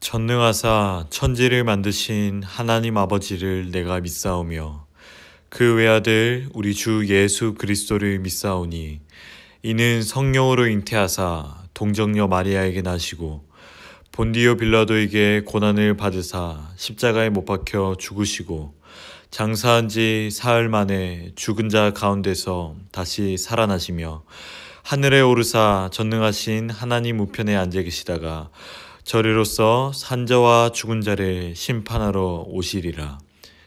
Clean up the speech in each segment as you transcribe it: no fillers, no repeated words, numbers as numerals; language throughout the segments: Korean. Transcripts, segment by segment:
전능하사 천지를 만드신 하나님 아버지를 내가 믿사오며 그 외아들 우리 주 예수 그리스도를 믿사오니 이는 성령으로 잉태하사 동정녀 마리아에게 나시고 본디오 빌라도에게 고난을 받으사 십자가에 못 박혀 죽으시고 장사한 지 사흘 만에 죽은 자 가운데서 다시 살아나시며 하늘에 오르사 전능하신 하나님 우편에 앉아 계시다가 저리로서 산자와 죽은 자를 심판하러 오시리라.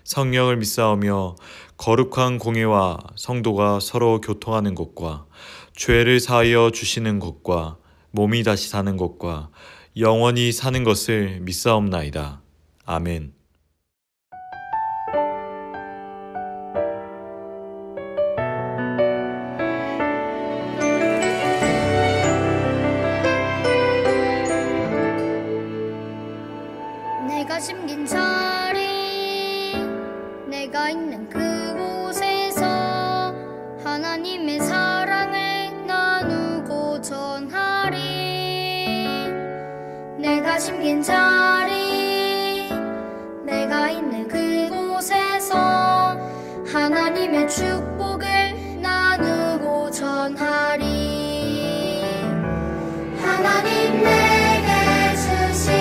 성령을 믿사오며 거룩한 공예와 성도가 서로 교통하는 것과 죄를 사하여 주시는 것과 몸이 다시 사는 것과 영원히 사는 것을 믿사옵나이다. 아멘. 내가 심긴 자리, 내가 있는 그곳에서 하나님의 사랑을 나누고 전하리. 내가 심긴 자리, 내가 있는 그곳에서 하나님의 축복을 나누고 전하리. 하나님 내게 주신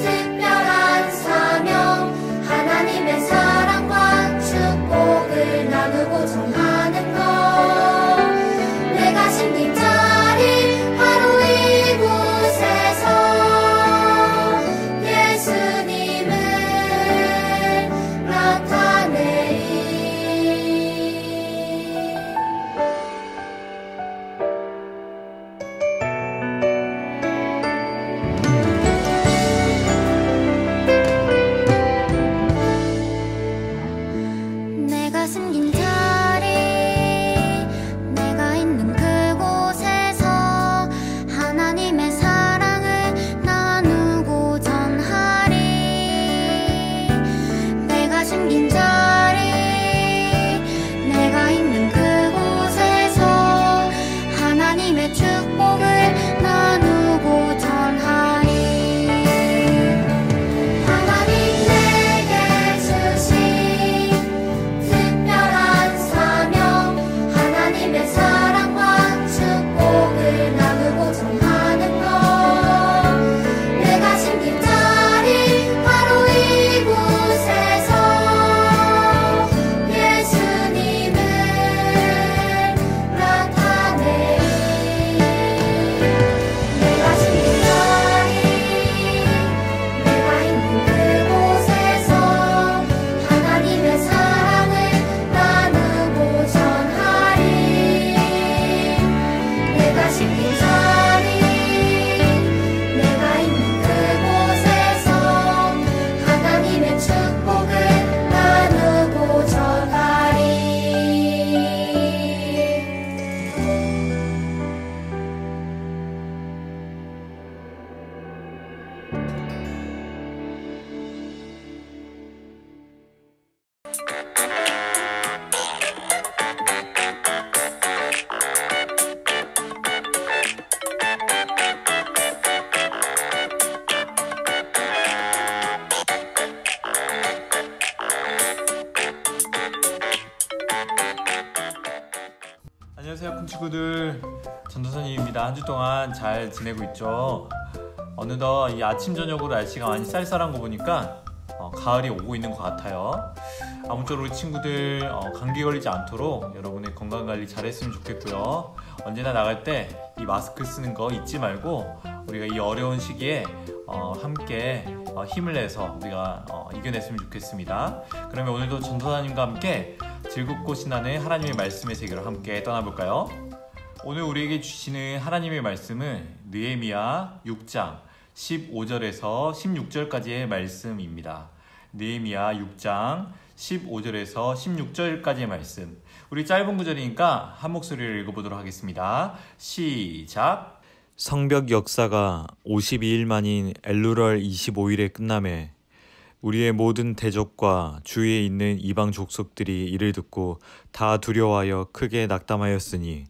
특별한 사명, 하나님의 사랑과 축복을 나누고 전하는 것. 내가 심긴 자리 바로 이곳에서 예수님을 나타내리. 내가 숨긴 자리, 내가 있는 그곳에서 하나님의 사랑을 나누고 전하리. 내가 숨긴 자리, 내가 있는 그곳에서 하나님의 축복을 나누고 전하리. 하나님 내게 주신 특별한 사명, 하나님의 사랑과 축복을 나누고 전하는 것. 내가 심긴 자리 바로 이곳에서 예수님을 나타내리. 내가 심긴 자리, 내가 있는 그곳에서 하나님의 사랑을 나누고 전하리. 내가 심긴 자리, 내가 있는 그곳에서 하나님의 축복을 나누고 전하리. 안녕하세요 쿵치구들, 전도사님입니다. 한 주 동안 잘 지내고 있죠? 어느덧 이 아침 저녁으로 날씨가 많이 쌀쌀한 거 보니까 가을이 오고 있는 것 같아요. 아무쪼록 우리 친구들 감기 걸리지 않도록 여러분의 건강관리 잘했으면 좋겠고요. 언제나 나갈 때 이 마스크 쓰는 거 잊지 말고 우리가 이 어려운 시기에 함께 힘을 내서 우리가 이겨냈으면 좋겠습니다. 그러면 오늘도 전도사님과 함께 즐겁고 신나는 하나님의 말씀의 세계로 함께 떠나볼까요? 오늘 우리에게 주시는 하나님의 말씀은 느헤미야 6장 15절에서 16절까지의 말씀입니다. 느헤미야 6장 15절에서 16절까지의 말씀. 우리 짧은 구절이니까 한 목소리를 읽어보도록 하겠습니다. 시작! 성벽 역사가 52일 만인 엘루럴 25일에 끝나매 우리의 모든 대적과 주위에 있는 이방 족속들이 이를 듣고 다 두려워하여 크게 낙담하였으니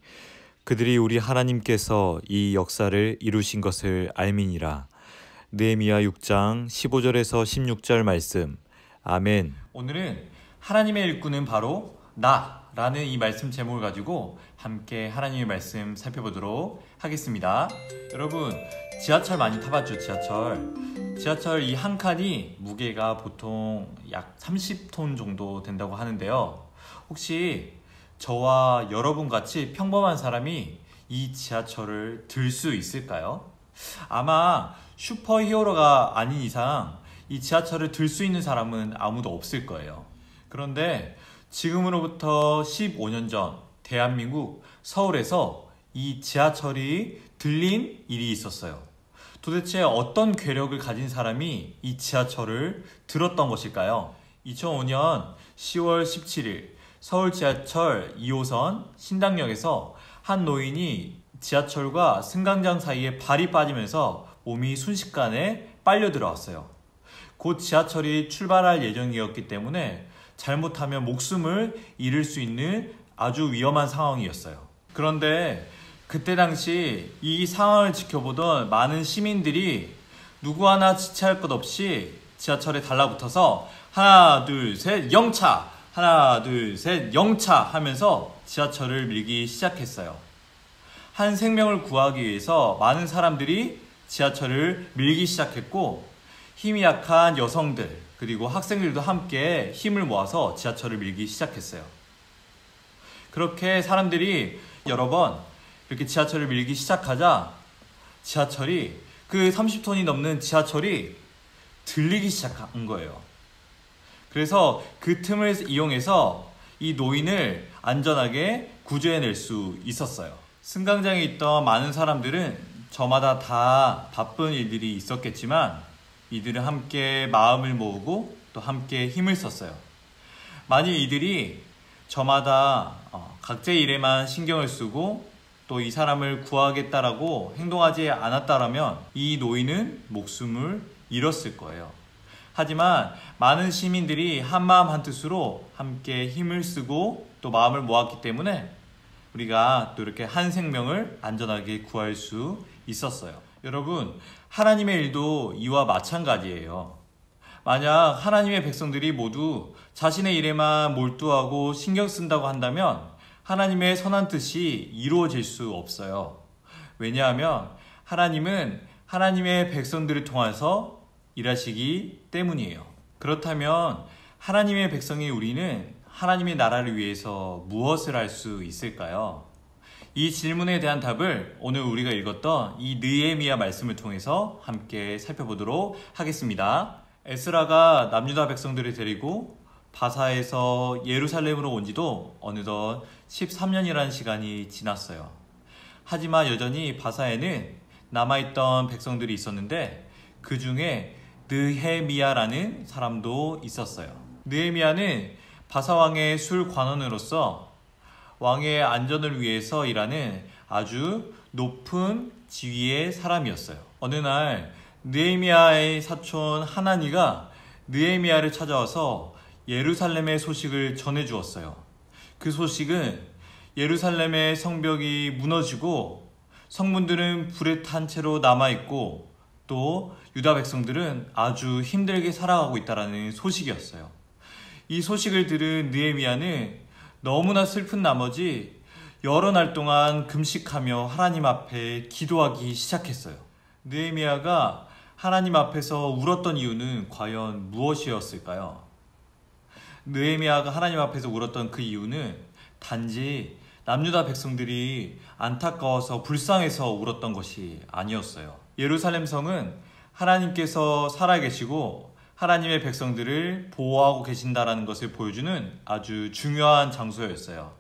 그들이 우리 하나님께서 이 역사를 이루신 것을 알미니라. 느헤미야 6장 15절에서 16절 말씀. 아멘. 오늘은 하나님의 일꾼은 바로 나라는 이 말씀 제목을 가지고 함께 하나님의 말씀 살펴보도록 하겠습니다. 여러분, 지하철 많이 타봤죠? 지하철 이 한 칸이 무게가 보통 약 30톤 정도 된다고 하는데요. 혹시 저와 여러분 같이 평범한 사람이 이 지하철을 들 수 있을까요? 아마 슈퍼히어로가 아닌 이상 이 지하철을 들 수 있는 사람은 아무도 없을 거예요. 그런데 지금으로부터 15년 전 대한민국 서울에서 이 지하철이 들린 일이 있었어요. 도대체 어떤 괴력을 가진 사람이 이 지하철을 들었던 것일까요? 2005년 10월 17일 서울 지하철 2호선 신당역에서 한 노인이 지하철과 승강장 사이에 발이 빠지면서 몸이 순식간에 빨려 들어왔어요. 곧 지하철이 출발할 예정이었기 때문에 잘못하면 목숨을 잃을 수 있는 아주 위험한 상황이었어요. 그런데 그때 당시 이 상황을 지켜보던 많은 시민들이 누구 하나 지체할 것 없이 지하철에 달라붙어서 하나 둘 셋 영차! 하나 둘 셋 영차! 하면서 지하철을 밀기 시작했어요. 한 생명을 구하기 위해서 많은 사람들이 지하철을 밀기 시작했고, 힘이 약한 여성들 그리고 학생들도 함께 힘을 모아서 지하철을 밀기 시작했어요. 그렇게 사람들이 여러 번 이렇게 지하철을 밀기 시작하자 지하철이, 그 30톤이 넘는 지하철이 들리기 시작한 거예요. 그래서 그 틈을 이용해서 이 노인을 안전하게 구조해낼 수 있었어요. 승강장에 있던 많은 사람들은 저마다 다 바쁜 일들이 있었겠지만 이들은 함께 마음을 모으고 또 함께 힘을 썼어요. 만일 이들이 저마다 각자의 일에만 신경을 쓰고 또 이 사람을 구하겠다라고 행동하지 않았다라면 이 노인은 목숨을 잃었을 거예요. 하지만 많은 시민들이 한마음 한뜻으로 함께 힘을 쓰고 또 마음을 모았기 때문에 우리가 또 이렇게 한 생명을 안전하게 구할 수 있었어요. 여러분, 하나님의 일도 이와 마찬가지예요. 만약 하나님의 백성들이 모두 자신의 일에만 몰두하고 신경 쓴다고 한다면 하나님의 선한 뜻이 이루어질 수 없어요. 왜냐하면 하나님은 하나님의 백성들을 통해서 일하시기 때문이에요. 그렇다면 하나님의 백성인 우리는 하나님의 나라를 위해서 무엇을 할 수 있을까요? 이 질문에 대한 답을 오늘 우리가 읽었던 이 느헤미야 말씀을 통해서 함께 살펴보도록 하겠습니다. 에스라가 남유다 백성들을 데리고 바사에서 예루살렘으로 온 지도 어느덧 13년이라는 시간이 지났어요. 하지만 여전히 바사에는 남아있던 백성들이 있었는데 그 중에 느헤미야라는 사람도 있었어요. 느헤미야는 바사왕의 술관원으로서 왕의 안전을 위해서 일하는 아주 높은 지위의 사람이었어요. 어느 날 느헤미야의 사촌 하나니가 느헤미야를 찾아와서 예루살렘의 소식을 전해주었어요. 그 소식은 예루살렘의 성벽이 무너지고 성문들은 불에 탄 채로 남아있고 또 유다 백성들은 아주 힘들게 살아가고 있다는 소식이었어요. 이 소식을 들은 느헤미야는 너무나 슬픈 나머지 여러 날 동안 금식하며 하나님 앞에 기도하기 시작했어요. 느헤미야가 하나님 앞에서 울었던 이유는 과연 무엇이었을까요? 느헤미야가 하나님 앞에서 울었던 그 이유는 단지 남유다 백성들이 안타까워서 불쌍해서 울었던 것이 아니었어요. 예루살렘 성은 하나님께서 살아계시고 하나님의 백성들을 보호하고 계신다라는 것을 보여주는 아주 중요한 장소였어요.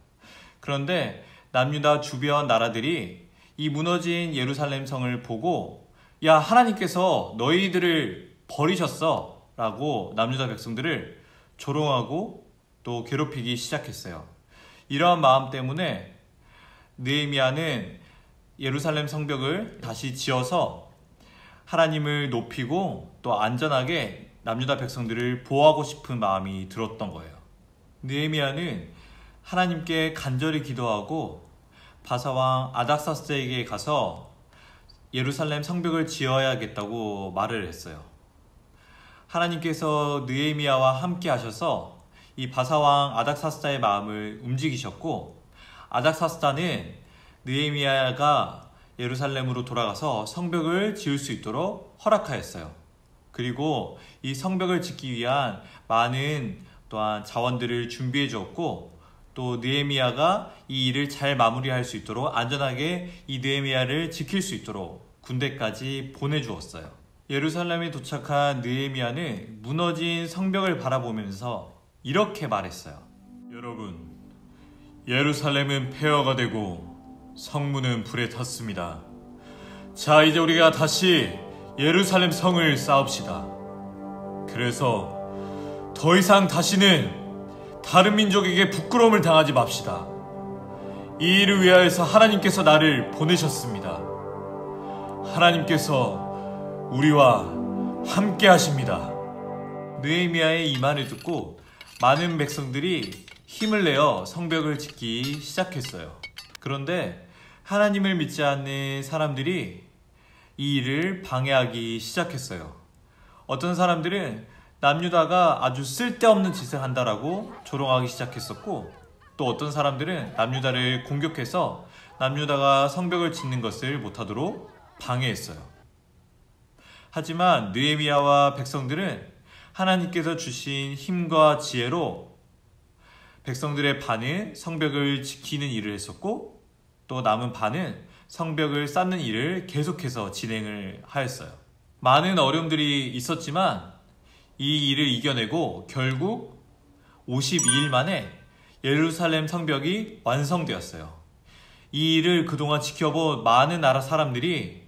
그런데 남유다 주변 나라들이 이 무너진 예루살렘 성을 보고 야, 하나님께서 너희들을 버리셨어 라고 남유다 백성들을 조롱하고 또 괴롭히기 시작했어요. 이러한 마음 때문에 느헤미야는 예루살렘 성벽을 다시 지어서 하나님을 높이고 또 안전하게 남유다 백성들을 보호하고 싶은 마음이 들었던 거예요. 느헤미야는 하나님께 간절히 기도하고 바사왕 아닥사스에게 가서 예루살렘 성벽을 지어야겠다고 말을 했어요. 하나님께서 느헤미야와 함께 하셔서 이 바사왕 아닥사스다의 마음을 움직이셨고, 아닥사스다는 느헤미야가 예루살렘으로 돌아가서 성벽을 지을 수 있도록 허락하였어요. 그리고 이 성벽을 짓기 위한 많은 또한 자원들을 준비해 주었고, 또 느헤미야가 이 일을 잘 마무리할 수 있도록 안전하게 이 느헤미야를 지킬 수 있도록 군대까지 보내주었어요. 예루살렘에 도착한 느헤미야는 무너진 성벽을 바라보면서 이렇게 말했어요. 여러분, 예루살렘은 폐허가 되고 성문은 불에 탔습니다. 자, 이제 우리가 다시 예루살렘 성을 쌓읍시다. 그래서 더 이상 다시는 다른 민족에게 부끄러움을 당하지 맙시다. 이 일을 위하여서 하나님께서 나를 보내셨습니다. 하나님께서 우리와 함께 하십니다. 느헤미야의 이 말을 듣고 많은 백성들이 힘을 내어 성벽을 짓기 시작했어요. 그런데 하나님을 믿지 않는 사람들이 이 일을 방해하기 시작했어요. 어떤 사람들은 남유다가 아주 쓸데없는 짓을 한다라고 조롱하기 시작했었고, 또 어떤 사람들은 남유다를 공격해서 남유다가 성벽을 짓는 것을 못하도록 방해했어요. 하지만 느헤미야와 백성들은 하나님께서 주신 힘과 지혜로 백성들의 반은 성벽을 지키는 일을 했었고, 또 남은 반은 성벽을 쌓는 일을 계속해서 진행을 하였어요. 많은 어려움들이 있었지만 이 일을 이겨내고 결국 52일 만에 예루살렘 성벽이 완성되었어요. 이 일을 그동안 지켜본 많은 나라 사람들이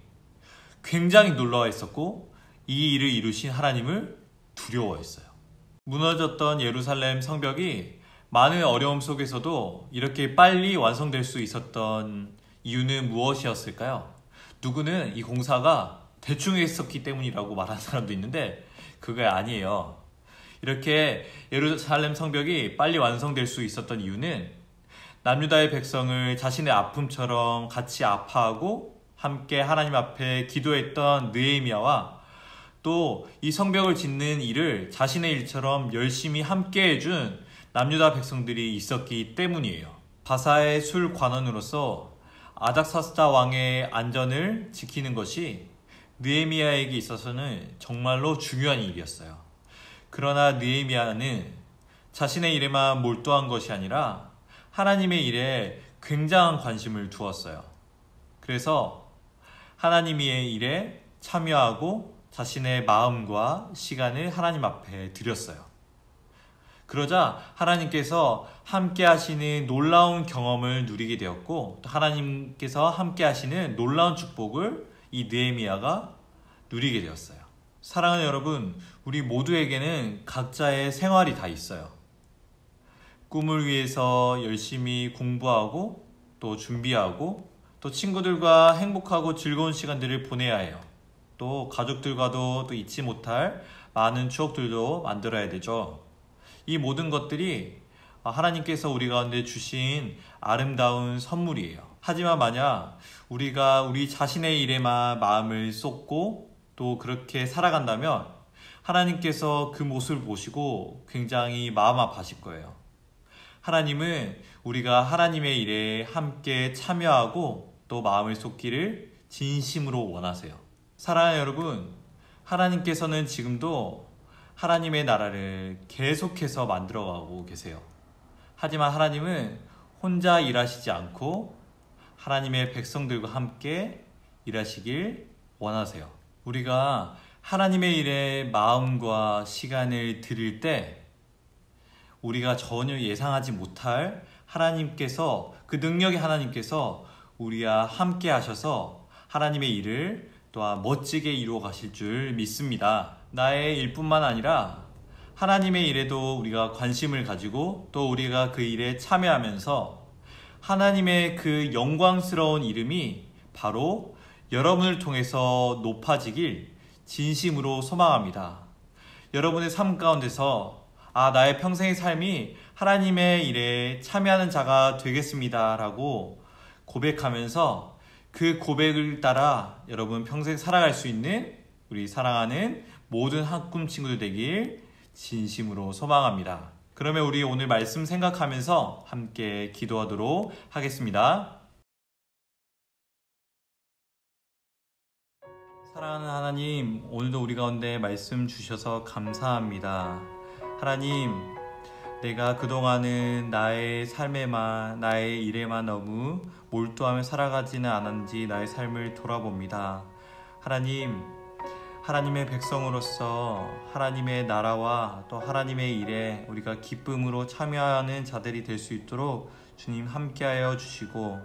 굉장히 놀라워했었고, 이 일을 이루신 하나님을 두려워했어요. 무너졌던 예루살렘 성벽이 많은 어려움 속에서도 이렇게 빨리 완성될 수 있었던 이유는 무엇이었을까요? 누구는 이 공사가 대충 했었기 때문이라고 말하는 사람도 있는데 그게 아니에요. 이렇게 예루살렘 성벽이 빨리 완성될 수 있었던 이유는 남유다의 백성을 자신의 아픔처럼 같이 아파하고 함께 하나님 앞에 기도했던 느헤미야와 또 이 성벽을 짓는 일을 자신의 일처럼 열심히 함께 해준 남유다 백성들이 있었기 때문이에요. 바사의 술 관원으로서 아닥사스다 왕의 안전을 지키는 것이 느헤미야에게 있어서는 정말로 중요한 일이었어요. 그러나 느헤미야는 자신의 일에만 몰두한 것이 아니라 하나님의 일에 굉장한 관심을 두었어요. 그래서 하나님의 일에 참여하고 자신의 마음과 시간을 하나님 앞에 드렸어요. 그러자 하나님께서 함께 하시는 놀라운 경험을 누리게 되었고, 또 하나님께서 함께 하시는 놀라운 축복을 이 느헤미야가 누리게 되었어요. 사랑하는 여러분, 우리 모두에게는 각자의 생활이 다 있어요. 꿈을 위해서 열심히 공부하고 또 준비하고, 또 친구들과 행복하고 즐거운 시간들을 보내야 해요. 또 가족들과도 또 잊지 못할 많은 추억들도 만들어야 되죠. 이 모든 것들이 하나님께서 우리 가운데 주신 아름다운 선물이에요. 하지만 만약 우리가 우리 자신의 일에만 마음을 쏟고 또 그렇게 살아간다면 하나님께서 그 모습을 보시고 굉장히 마음 아파하실 거예요. 하나님은 우리가 하나님의 일에 함께 참여하고 또 마음을 쏟기를 진심으로 원하세요. 사랑하는 여러분, 하나님께서는 지금도 하나님의 나라를 계속해서 만들어가고 계세요. 하지만 하나님은 혼자 일하시지 않고 하나님의 백성들과 함께 일하시길 원하세요. 우리가 하나님의 일에 마음과 시간을 드릴 때 우리가 전혀 예상하지 못할 하나님께서, 그 능력의 하나님께서 우리와 함께 하셔서 하나님의 일을 또한 멋지게 이루어 가실 줄 믿습니다. 나의 일뿐만 아니라 하나님의 일에도 우리가 관심을 가지고 또 우리가 그 일에 참여하면서 하나님의 그 영광스러운 이름이 바로 여러분을 통해서 높아지길 진심으로 소망합니다. 여러분의 삶 가운데서 나의 평생의 삶이 하나님의 일에 참여하는 자가 되겠습니다 라고 고백하면서 그 고백을 따라 여러분 평생 살아갈 수 있는 우리 사랑하는 모든 한꿈 친구들 되길 진심으로 소망합니다. 그러면 우리 오늘 말씀 생각하면서 함께 기도하도록 하겠습니다. 사랑하는 하나님, 오늘도 우리 가운데 말씀 주셔서 감사합니다. 하나님, 내가 그동안은 나의 삶에만, 나의 일에만 너무 몰두하며 살아가지는 않았는지 나의 삶을 돌아봅니다. 하나님, 하나님의 백성으로서 하나님의 나라와 또 하나님의 일에 우리가 기쁨으로 참여하는 자들이 될 수 있도록 주님 함께하여 주시고,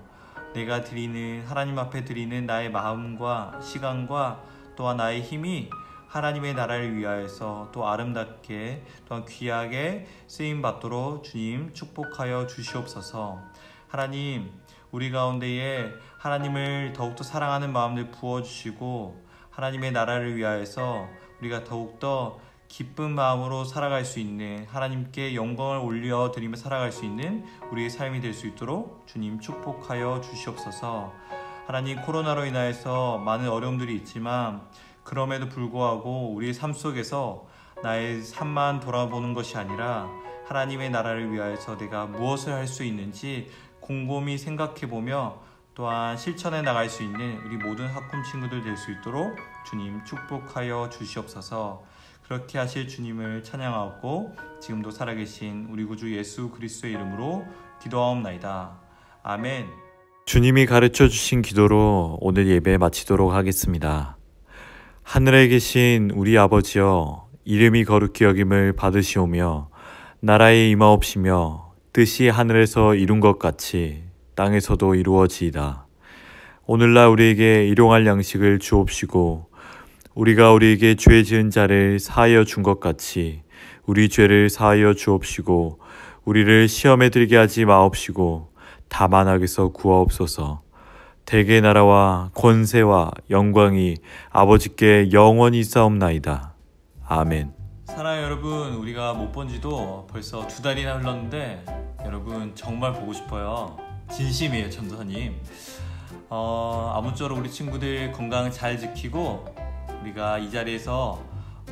내가 드리는, 하나님 앞에 드리는 나의 마음과 시간과 또한 나의 힘이 하나님의 나라를 위하여서 또 아름답게 또한 귀하게 쓰임받도록 주님 축복하여 주시옵소서. 하나님, 우리 가운데에 하나님을 더욱더 사랑하는 마음을 부어주시고 하나님의 나라를 위하여서 우리가 더욱더 기쁜 마음으로 살아갈 수 있는, 하나님께 영광을 올려드리며 살아갈 수 있는 우리의 삶이 될 수 있도록 주님 축복하여 주시옵소서. 하나님, 코로나로 인하여서 많은 어려움들이 있지만 그럼에도 불구하고 우리의 삶 속에서 나의 삶만 돌아보는 것이 아니라 하나님의 나라를 위하여서 내가 무엇을 할 수 있는지 곰곰이 생각해보며 또한 실천해 나갈 수 있는 우리 모든 학군 친구들 될 수 있도록 주님 축복하여 주시옵소서. 그렇게 하실 주님을 찬양하고 지금도 살아계신 우리 구주 예수 그리스도의 이름으로 기도하옵나이다. 아멘. 주님이 가르쳐 주신 기도로 오늘 예배 마치도록 하겠습니다. 하늘에 계신 우리 아버지여, 이름이 거룩히 여김을 받으시오며 나라에 임하옵시며 뜻이 하늘에서 이룬 것 같이 땅에서도 이루어지이다. 오늘날 우리에게 일용할 양식을 주옵시고 우리가 우리에게 죄 지은 자를 사하여 준 것 같이 우리 죄를 사하여 주옵시고 우리를 시험에 들게 하지 마옵시고 다만 악에서 구하옵소서. 대개 나라와 권세와 영광이 아버지께 영원히 있사옵나이다. 아멘. 사랑하는 여러분, 우리가 못 본 지도 벌써 2달이나 흘렀는데 여러분 정말 보고 싶어요. 진심이에요, 전도사님. 아무쪼록 우리 친구들 건강 잘 지키고 우리가 이 자리에서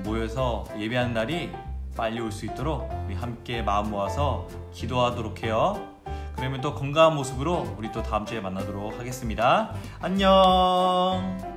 모여서 예배하는 날이 빨리 올 수 있도록 우리 함께 마음 모아서 기도하도록 해요. 그러면 또 건강한 모습으로 우리 또 다음 주에 만나도록 하겠습니다. 안녕.